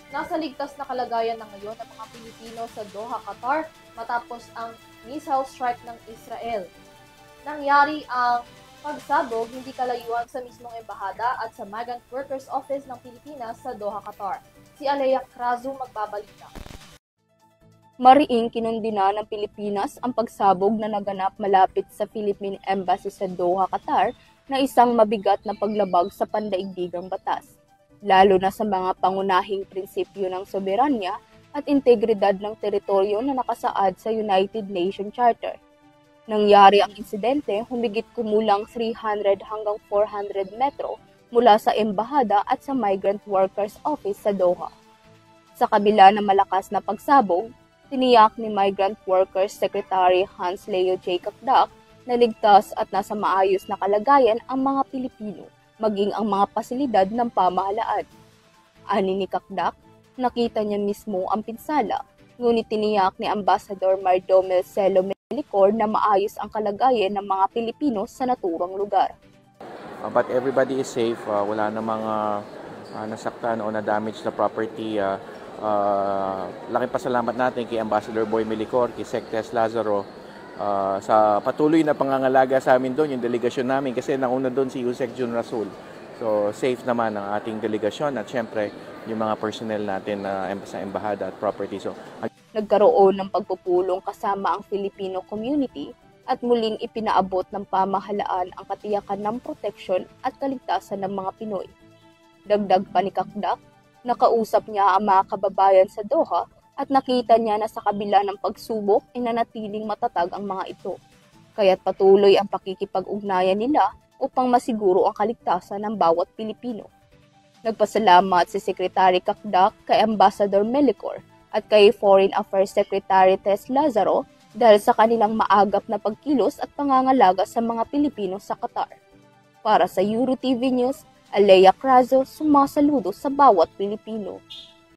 Nasa ligtas na kalagayan na ngayon ang mga Pilipino sa Doha, Qatar matapos ang missile strike ng Israel. Nangyari ang pagsabog hindi kalayuan sa mismong embahada at sa Migrant Workers Office ng Pilipinas sa Doha, Qatar. Si Alea Crazo magbabalita. Mariing kinundina ng Pilipinas ang pagsabog na naganap malapit sa Philippine Embassy sa Doha, Qatar na isang mabigat na paglabag sa pandaigdigang batas, lalo na sa mga pangunahing prinsipyo ng soberanya at integridad ng teritoryo na nakasaad sa United Nations Charter. Nangyari ang insidente humigit kumulang 300 hanggang 400 metro mula sa embahada at sa Migrant Workers Office sa Doha. Sa kabila ng malakas na pagsabog, tiniyak ni Migrant Workers Secretary Hans Leo J. Kakdak na ligtas at nasa maayos na kalagayan ang mga Pilipino, maging ang mga pasilidad ng pamahalaan. Ani ni Kakdak, nakita niya mismo ang pinsala, ngunit tiniyak ni Ambassador Mardomel Celo Melicor na maayos ang kalagayan ng mga Pilipino sa naturang lugar. But everybody is safe, wala na mga nasaktan o na-damage na property. Laking pasalamat natin kay Ambassador Boy Melicor, kay Sectes Lazaro sa patuloy na pangangalaga sa amin doon, yung delegasyon namin, kasi nauna doon si Yusek Jun Rasul. So safe naman ang ating delegasyon at syempre yung mga personnel natin sa embahada at property. So nagkaroon ng pagpupulong kasama ang Filipino community at muling ipinaabot ng pamahalaan ang katiyakan ng proteksyon at kaligtasan ng mga Pinoy. Dagdag pa ni Kakdak, nakausap niya ang mga kababayan sa Doha at nakita niya na sa kabila ng pagsubok ay nanatiling matatag ang mga ito. Kaya't patuloy ang pakikipag-ugnayan nila upang masiguro ang kaligtasan ng bawat Pilipino. Nagpasalamat si Secretary Kakdak kay Ambassador Melicor at kay Foreign Affairs Secretary Tess Lazaro dahil sa kanilang maagap na pagkilos at pangangalaga sa mga Pilipino sa Qatar. Para sa EuroTV News, Alea Crazo, sumasaludo sa bawat Pilipino.